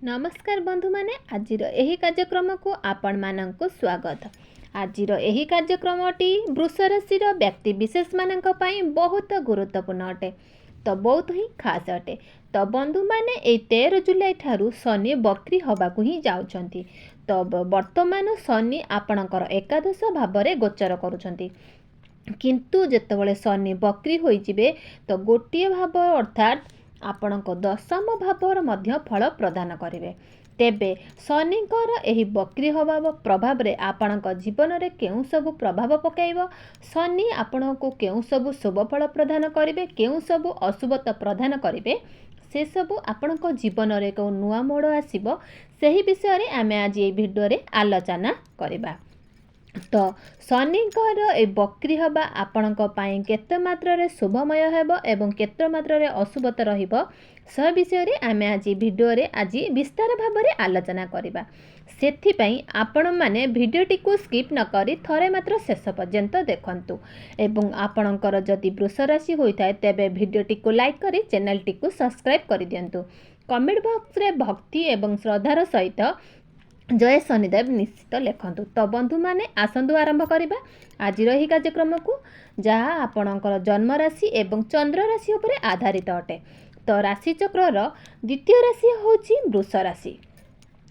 नमस्कार बंधु माने आजिर एही कार्यक्रम को आपण मानंको स्वागत। आजिर एही कार्यक्रमटी वृष राशि व्यक्ति विशेष मानंक पई बहुत गुरुत्वपूर्ण अटे तो बहुत ही खास अटे। तो बंधु माने ए 13 जुलाई ठारू शनि बक्री हबाकू ही जाउछंती। तो वर्तमान शनि आपणकर एकादश भावरे गोचर करूछंती, किंतु जेतेबेले शनि बक्री होई जिवे तो गोटिए भाव अर्थात आपणक दशम भावर मध्य फल प्रदान करिवे। तेबे शनिकर एही बक्री हवा प्रभाव रे आपणक जीवन रे केउ सब प्रभाव पकाइबो, शनि आपणको केउ सब शुभ फल प्रदान करिवे, केउ सब अशुभता प्रदान करिवे, से सब आपणक जीवन रे को नुआ मोड़ आसीबो, सेही विषय रे आमे आज ए वीडियो रे आलोचना करिबा। तो शनिकर ए बक्री हवा आपणक पई केते मात्रा रे शुभमय हेबो एवं केते मात्रा रे अशुभता रहिबो, से विषय रे आमे आज वीडियो रे आज विस्तार भाव रे आलोचना करिबा। सेथि पई आपण माने वीडियोटी को स्किप न करी थरे मात्र शेष पर्यंत देखंतु एवं आपणकर जदि वृष राशि होइथाय तेबे वीडियोटी को लाइक करी चैनल टी को सब्सक्राइब करि दियंतु। कमेंट बॉक्स रे भक्ति एवं श्रद्धार सहित जय शनिदेव निश्चित लिखंतु। तो बंधु माने आसंदु आरंभ करिबा आज रही कार्यक्रम को, जहाँ आपणकर जन्म राशि एवं चंद्र राशि उपरे आधारित अटे। तो राशि चक्र द्वितीय राशि होची वृष राशि।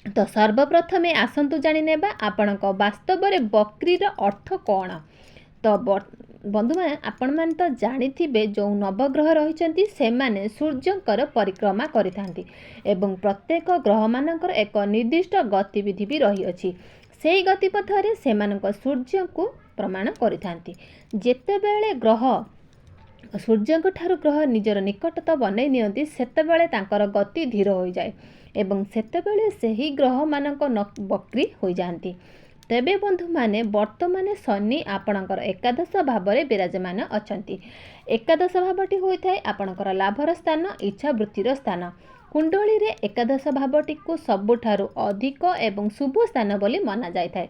तो सर्वप्रथमे आसंतु जानि नेबा आपणक वास्तव रे बक्रीर अर्थ कोन। तो बंधु माने आपण माने तो जानिथिबे जो नवग्रह रहिचंती से माने सूर्यंकर परिक्रमा करिथांती एवं प्रत्येक ग्रह मानकर एक निर्दिष्ट गतिविधि भी रही अछि। सेही गतिपथ रे सेमानक सूर्य को प्रमाण करिथांती। जेतेबेले ग्रह सूर्यंक ठारू ग्रह निजर निकटता बनै नियंती सेतेबेले तांकर गति धीर हो जाए एवं सेतेबेले सेही ग्रह मानक बक्री हो जाती। तेबे बंधु माने वर्तमान शनि आपणकर एकादश भावरे विराजमान अछंती। एकादश भावटी होइथाय आपणकर लाभर स्थान, इच्छा वृत्तिर स्थान। कुंडली रे एकादश भावटी को सबुठारु अधिक एवं शुभ स्थान बोली माना जायथाय।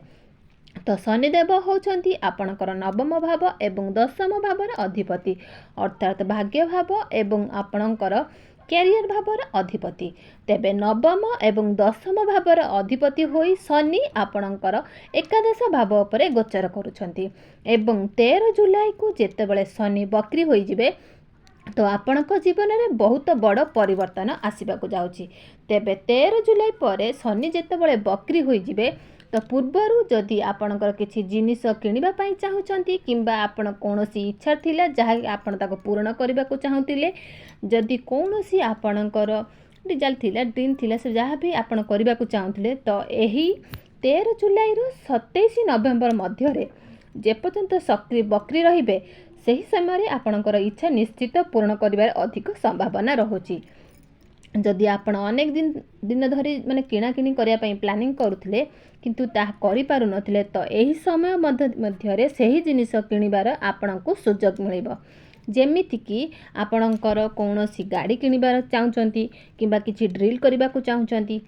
तो शनिदेव होउछंती आपणकर नवम भाव एवं दशम भावर अधिपति अर्थात भाग्य भाव एवं आपणकर कैरियर भावर अधिपति। तेबे नवम एवं दशम भावर अधिपति होई शनि आपणकर एकादश भाव उपरे गोचर करूछंती एवं 13 जुलाई को जेतेबेले शनि बक्री होई जिवे तो आपणक जीवन में बहुत बड़ परिवर्तन आसीबाकू जाउची। तेबे 13 जुलाई परे शनि जेतेबेले बक्री होई जिवे तो पूर्वरु जदि आपणकर किछि जिनिस किनिबा पई चाहुचंती किंबा आपण कोनोसी इच्छा थिला जहा आपण ताको पूर्ण करबा को चाहुतिले, जदि कोनोसी आपणकर रिजल्ट थिला ड्रीम थिला से जहा भी आपण करबा को चाहुतिले तो एही 13 जुलाई रु 27 नवेम्बर मध्य रे जे पर्यंत सक्रिय बक्री रहिबे सही समय रे आपणकर इच्छा निश्चित पूर्ण करिबार अधिक संभावना रहुची। जदि आपण अनेक दिन धरी माने किणा किणी करिया पई प्लानिंग करूथिले किंतु ता करि पारु नथिले तो एही समय मध्य रे सही जिनिस किनिबार आपणको सुजोग मिलिबो। जेमिति कि आपणकर कोनोसी गाड़ी किनिबार चाहुचंती किंबा किछि ड्रिल करिबाकू चाहुचंती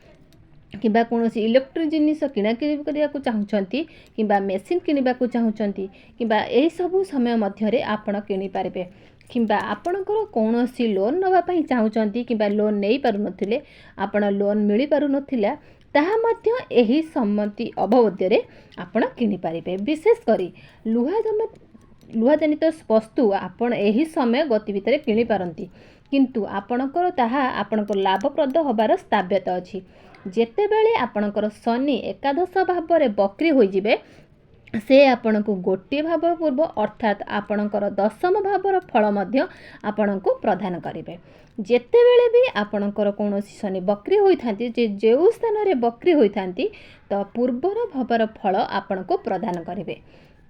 किंबा कोनोसी इलेक्ट्रिक जिनिस किणा किणी करियाकू चाहुचंती किंबा मेसिन किनिबाकू चाहुचंती किंबा एही सब समय मध्य रे आपण किनि पारिबे किंबा आपणकर कोनोसी लोन नवा पई चाहुचंती किंबा लोन नै पारु नथिले आपण लोन मिली पारु नथिला ताहा मध्य एही सम्मति अवबोध्य रे आपण किनि पारिबे। विशेष करी लुहा जनित वस्तु आपण एही समय गति भितर किनि पारंती किंतु आपणकर ताहा आपणकर लाभप्रद होबार स्थाव्यता अछि। जेतेबेले आपणकर शनि एकादश भावरे बक्री होई जिवे से आपणको गोटे भाव पूर्व अर्थात आपणकर दशम भावर फल मध्य आपणको प्रदान करिवे। जेतेबेले भी आपणकर कोनोसी शनि बक्री होइथांती जे जेउ स्थान रे बक्री होइथांती तो पूर्वर भावर फल आपणको प्रदान करिवे।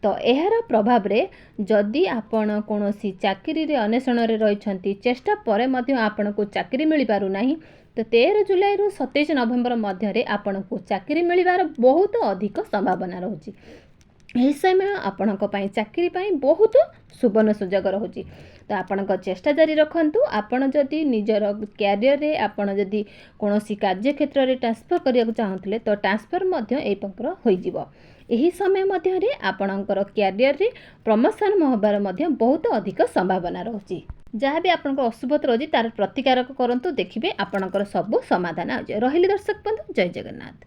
तो एहार प्रभाव रे जदि आपण कोनोसी चाकरी रे अन्वेषण रे रहिछंती चेष्टा परे मध्य आपणको चाकरी मिली पारु नाही तो 13 जुलाई रु 27 नवेम्बर मध्य रे आपणको चाकरी मिलिबार बहुत अधिक संभावना रहुची। एही समय आपणक पई चाकरी पई बहुत सुवर्ण सुजोग रहुची। तो आपणक चेष्टा जारी रखंतु। आपण जदि निजर कैरियर रे आपण जदि कोनोसी कार्य क्षेत्र रे ट्रांसफर करिया चाहुतले तो ट्रांसफर मध्य एई प्रकार होई जिवो। एही समय मध्य रे आपणकर कैरियर रे प्रमोशन होबार मध्य बहुत अधिक संभावना रहुची। जहाँ भी आपंकर अशुभत रही तार प्रतिकारक करूँ देखिए आपंकर सब समाधान आ जाए। रही दर्शक बंधु जय जगन्नाथ।